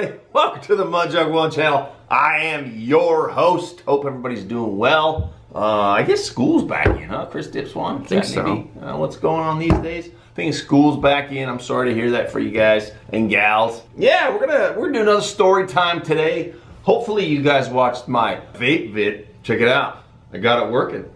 everybody. Welcome to the Mud Jug One channel. I am your host. Hope everybody's doing well. I guess school's back in, huh? Chris Dips one. I think so. What's going on these days? I think school's back in. I'm sorry to hear that for you guys and gals. Yeah, we're doing another story time today. Hopefully you guys watched my vape vid. Check it out. I got it working.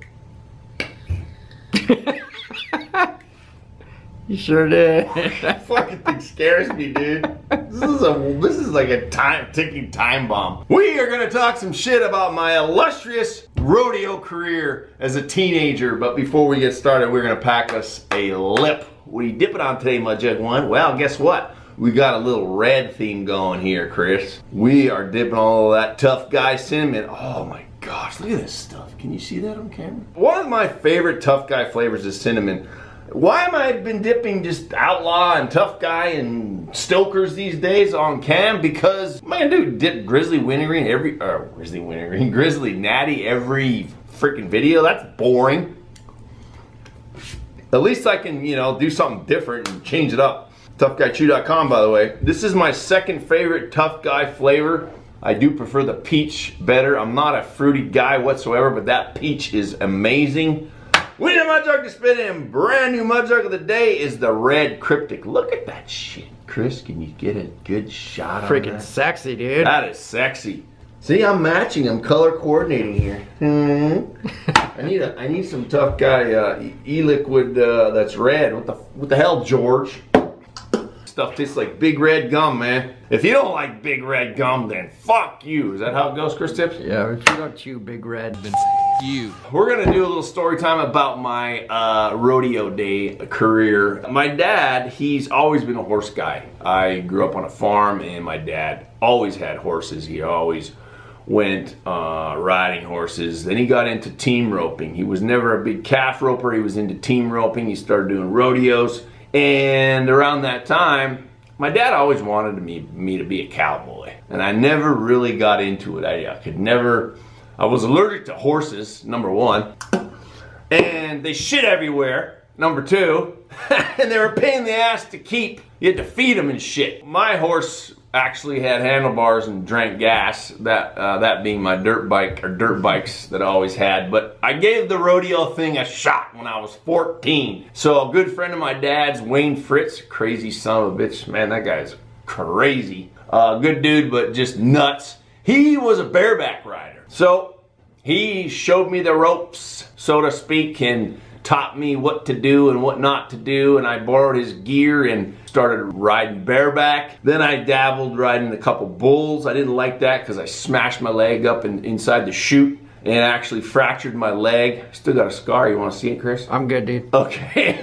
You sure did. That fucking thing scares me, dude. This is like a ticking time bomb. We are gonna talk some shit about my illustrious rodeo career as a teenager. But before we get started, we're gonna pack us a lip. What are you dipping on today, Mud Jug One? Well, guess what? We got a little red theme going here, Chris. We are dipping all of that tough guy cinnamon. Oh my gosh, look at this stuff. Can you see that on camera? One of my favorite tough guy flavors is cinnamon. Why am I been dipping just Outlaw and Tough Guy and Stokers these days on cam? Because, man, dude, dip Grizzly Wintergreen Grizzly Natty every freaking video. That's boring. At least I can, you know, do something different and change it up. ToughGuyChew.com, by the way. This is my second favorite Tough Guy flavor. I do prefer the peach better. I'm not a fruity guy whatsoever, but that peach is amazing. We need a mud jug to spin in. Brand new mud jug of the day is the red cryptic. Look at that shit. Chris, can you get a good shot on that? Freaking sexy, dude. That is sexy. See, I'm matching. I'm color coordinating here. I need some Tough Guy e-liquid that's red. What the hell, George? Stuff tastes like big red gum, man. If you don't like big red gum, then fuck you. Is that how it goes, Chris Tips? Yeah, if you don't chew big red, then you. We're gonna do a little story time about my rodeo day career. My dad, he's always been a horse guy. I grew up on a farm and my dad always had horses. He always went riding horses. Then he got into team roping. He was never a big calf roper. He was into team roping. He started doing rodeos. And around that time, my dad always wanted me to be a cowboy. And I never really got into it. I was allergic to horses, number one. And they shit everywhere, number two. And they were a pain in the ass to keep. You had to feed them and shit. My horse actually had handlebars and drank gas, that being my dirt bike, or dirt bikes that I always had. But I gave the rodeo thing a shot when I was 14. So a good friend of my dad's, Wayne Fritz, crazy son of a bitch, man, that guy's crazy. Good dude, but just nuts. He was a bareback rider. So he showed me the ropes, so to speak, and taught me what to do and what not to do, and I borrowed his gear and started riding bareback. Then I dabbled riding a couple bulls. I didn't like that because I smashed my leg up inside the chute and actually fractured my leg. Still got a scar. You want to see it, Chris? I'm good, dude. Okay.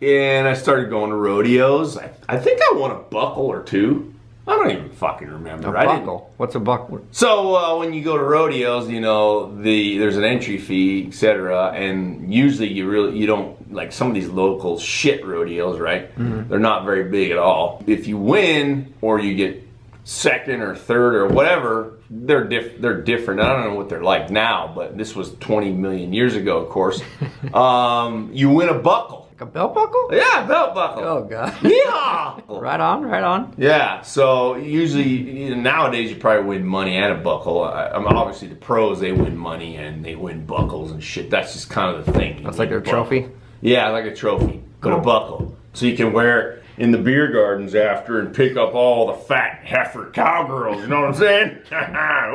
And I started going to rodeos. I think I won a buckle or two. I don't even fucking remember. A buckle? What's a buckle? So when you go to rodeos, you know, there's an entry fee, etc. And usually you don't, like some of these local shit rodeos, right? Mm-hmm. They're not very big at all. If you win or you get second or third or whatever, they're different. I don't know what they're like now, but this was 20 million years ago, of course. You win a buckle. A belt buckle? Yeah, belt buckle. Oh god. Yeah. Right on, right on. Yeah. So usually nowadays you probably win money and a buckle. Obviously the pros, they win money and they win buckles and shit. That's just kind of the thing. That's like their trophy. Yeah, like a trophy, but a buckle. So you can wear it in the beer gardens after and pick up all the fat heifer cowgirls. You know what I'm saying?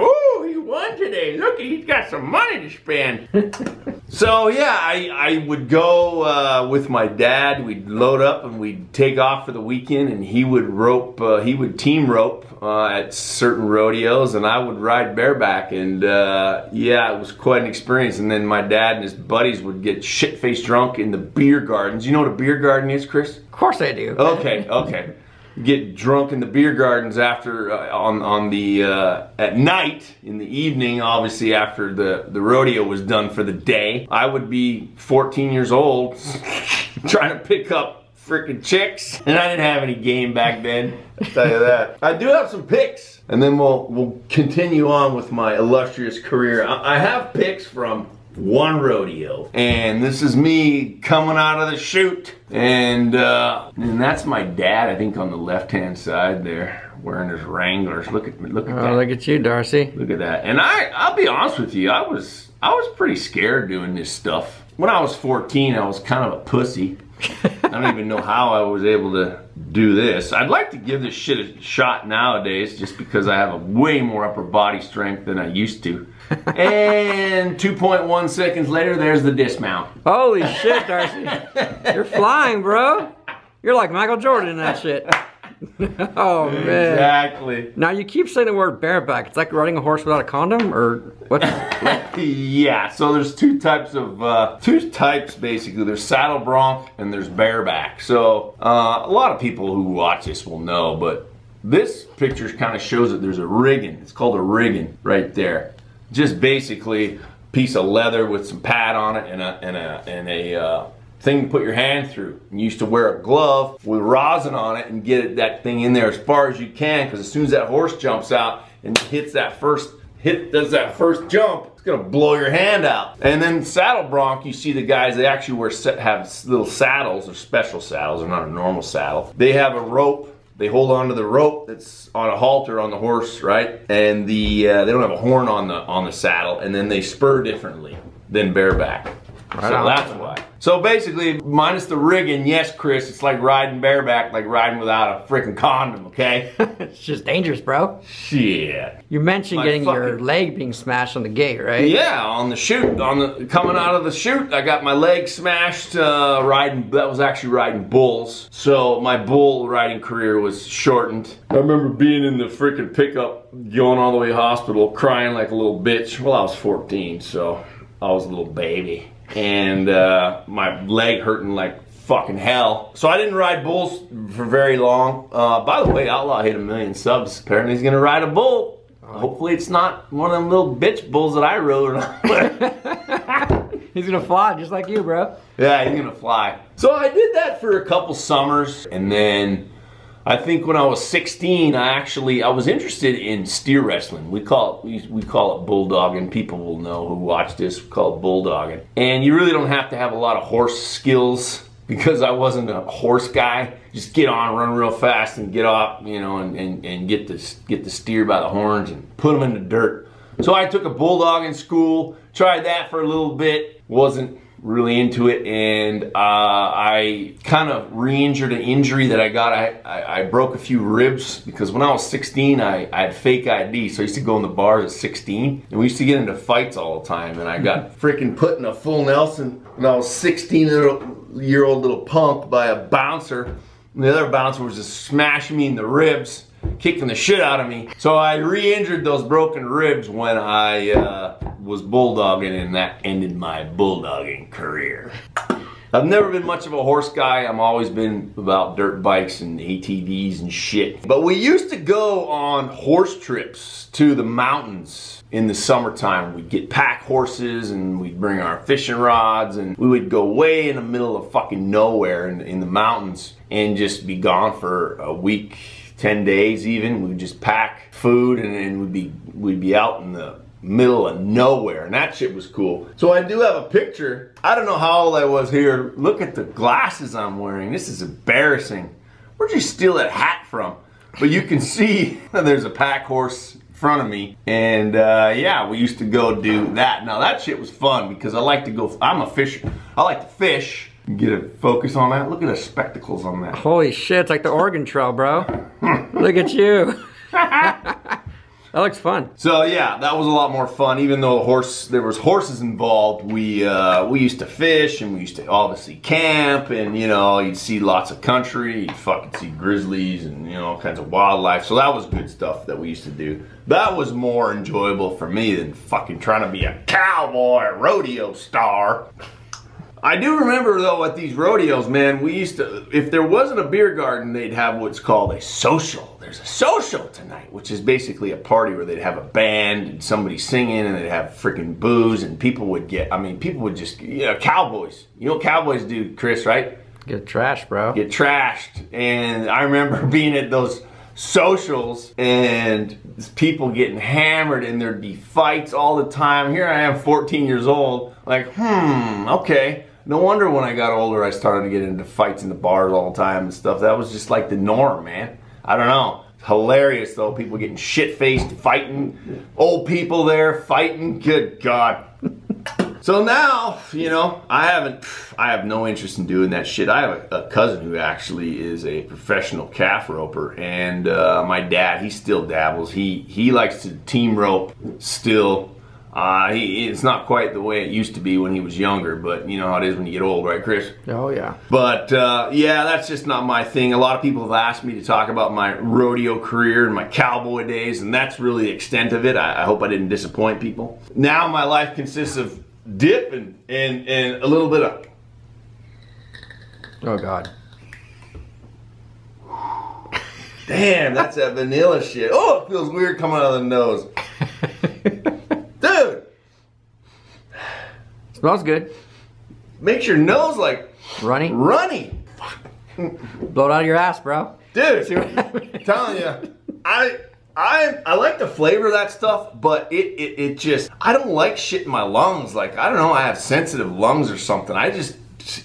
Ooh, he won today. Look, he's got some money to spend. So yeah, I would go with my dad. We'd load up and we'd take off for the weekend, and he would rope. He would team rope at certain rodeos, and I would ride bareback. And yeah, it was quite an experience. And then my dad and his buddies would get shit-faced drunk in the beer gardens. You know what a beer garden is, Chris? Of course I do. Okay, okay. Get drunk in the beer gardens after at night in the evening, obviously after the rodeo was done for the day. I would be 14 years old trying to pick up freaking chicks, and I didn't have any game back then, I'll tell you that. I do have some pics, and then we'll continue on with my illustrious career. I have pics from one rodeo. And this is me coming out of the chute. And that's my dad, I think, on the left-hand side there, wearing his Wranglers. Look at that. Look at you, Darcy. Look at that. And I'll be honest with you, I was pretty scared doing this stuff. When I was 14, I was kind of a pussy. I don't even know how I was able to do this. I'd like to give this shit a shot nowadays just because I have a way more upper body strength than I used to. And 2.1 seconds later, there's the dismount. Holy shit, Darcy. You're flying, bro. You're like Michael Jordan in that shit. Oh, man. Exactly. Now, you keep saying the word bareback. It's like riding a horse without a condom, or what? Yeah, so there's two types basically. There's saddle bronc and there's bareback. So a lot of people who watch this will know, but this picture kind of shows that there's a rigging. It's called a rigging right there. Just basically a piece of leather with some pad on it and a thing to put your hand through. You used to wear a glove with rosin on it and get that thing in there as far as you can, because as soon as that horse jumps out and does that first jump, it's gonna blow your hand out. And then saddle bronc, you see the guys, they actually have little saddles, or special saddles, they're not a normal saddle. They have a rope. They hold on to the rope that's on a halter on the horse, right? And they don't have a horn on the saddle, and then they spur differently than bareback. Right so on. that's why. So basically, minus the rigging, yes, Chris, it's like riding bareback, like riding without a freaking condom, okay? It's just dangerous, bro. Shit. You mentioned getting your leg being smashed on the gate, right? Yeah, on the chute, coming out of the chute, I got my leg smashed that was actually riding bulls. So my bull riding career was shortened. I remember being in the freaking pickup, going all the way to the hospital, crying like a little bitch. Well, I was 14, so I was a little baby. And my leg hurting like fucking hell. So I didn't ride bulls for very long. By the way, Outlaw hit 1 million subs. Apparently he's gonna ride a bull. Hopefully it's not one of them little bitch bulls that I rode. He's gonna fly just like you, bro. Yeah, he's gonna fly. So I did that for a couple summers, and then I think when I was 16, I was interested in steer wrestling. We call it bulldogging. People will know who watch this. We call it bulldogging. And you really don't have to have a lot of horse skills, because I wasn't a horse guy. Just get on, run real fast, and get off, you know, and get the steer by the horns and put them in the dirt. So I took a bulldogging school, tried that for a little bit, wasn't really into it, and I kind of re-injured an injury that I got. I broke a few ribs, because when I was 16, I had fake ID, so I used to go in the bars at 16, and we used to get into fights all the time, and I got freaking put in a full Nelson when I was 16-year-old little punk by a bouncer, and the other bouncer was just smashing me in the ribs, kicking the shit out of me. So I re-injured those broken ribs when I was bulldogging, and that ended my bulldogging career. I've never been much of a horse guy. I've always been about dirt bikes and ATVs and shit. But we used to go on horse trips to the mountains in the summertime. We'd get pack horses, and we'd bring our fishing rods, and we would go way in the middle of fucking nowhere in the mountains and just be gone for a week, 10 days even. We'd just pack food, and then we'd be out in the middle of nowhere, and that shit was cool. So I do have a picture. I don't know how old I was here. Look at the glasses I'm wearing. This is embarrassing. Where'd you steal that hat from? But you can see there's a pack horse in front of me, and yeah, we used to go do that. Now that shit was fun, because I like to go, I'm a fisher. I like to fish. Get a focus on that. Look at the spectacles on that. Holy shit, it's like the Oregon Trail, bro. Look at you. That looks fun. So yeah, that was a lot more fun. Even though there was horses involved, we used to fish, and we used to obviously camp, and you know, you'd see lots of country, you'd fucking see grizzlies and you know, all kinds of wildlife. So that was good stuff that we used to do. That was more enjoyable for me than fucking trying to be a cowboy rodeo star. I do remember though, at these rodeos, man, we used to, if there wasn't a beer garden, they'd have what's called a social. There's a social tonight, which is basically a party where they'd have a band and somebody singing, and they'd have freaking booze, and people would people would just, you know, cowboys. You know what cowboys do, Chris, right? Get trashed, bro. Get trashed. And I remember being at those socials and people getting hammered and there'd be fights all the time. Here I am, 14 years old, like, okay. No wonder when I got older I started to get into fights in the bars all the time and stuff. That was just like the norm, man. I don't know. Hilarious though, people getting shit-faced, fighting, old people there fighting, good God. So now, you know, I have no interest in doing that shit. I have a cousin who actually is a professional calf roper, and my dad, he still dabbles. He likes to team rope still. It's not quite the way it used to be when he was younger, but you know how it is when you get old, right, Chris? Oh, yeah. But yeah, that's just not my thing. A lot of people have asked me to talk about my rodeo career and my cowboy days, and that's really the extent of it. I hope I didn't disappoint people. Now my life consists of dip and a little bit of... Oh, God. Damn, that's that vanilla shit. Oh, it feels weird coming out of the nose. Dude! Smells good. Makes your nose like... Runny? Runny. Blow it out of your ass, bro. Dude, I'm telling you, I like the flavor of that stuff, but it just, I don't like shit in my lungs. Like, I don't know, I have sensitive lungs or something. I just,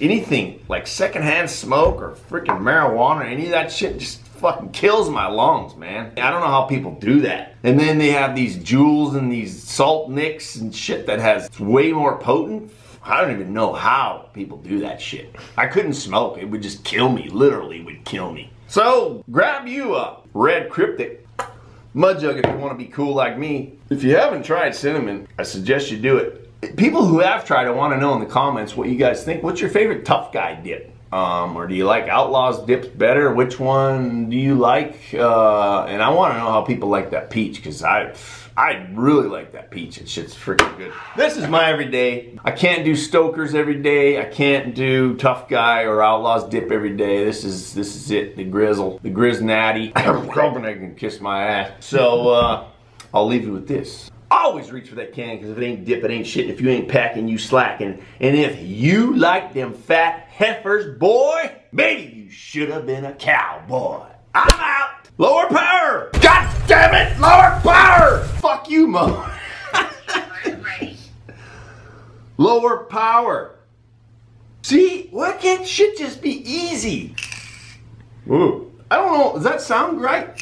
anything like secondhand smoke or freaking marijuana or any of that shit just fucking kills my lungs, man. I don't know how people do that. And then they have these Juuls and these salt nicks and shit that has way more potent. I don't even know how people do that shit. I couldn't smoke. It would just kill me. Literally would kill me. So grab you a red cryptic mud jug if you want to be cool like me. If you haven't tried cinnamon, I suggest you do it. People who have tried it want to know in the comments what you guys think. What's your favorite tough guy dip? Or do you like Outlaws dips better? Which one do you like? And I want to know how people like that peach, because I really like that peach. It shit's freaking good. This is my everyday. I can't do Stokers every day. I can't do Tough Guy or Outlaws dip every day. This is it. The Grizzle, the Griznatty. I'm hoping I can kiss my ass. So I'll leave you with this. Always reach for that can, because if it ain't dip, it ain't shit. If you ain't packing, you slacking. And if you like them fat heifers, boy, maybe you should have been a cowboy. I'm out. Lower power. God damn it, lower power. Fuck you, Mo. Lower power. See, why can't shit just be easy? Ooh, I don't know. Does that sound right?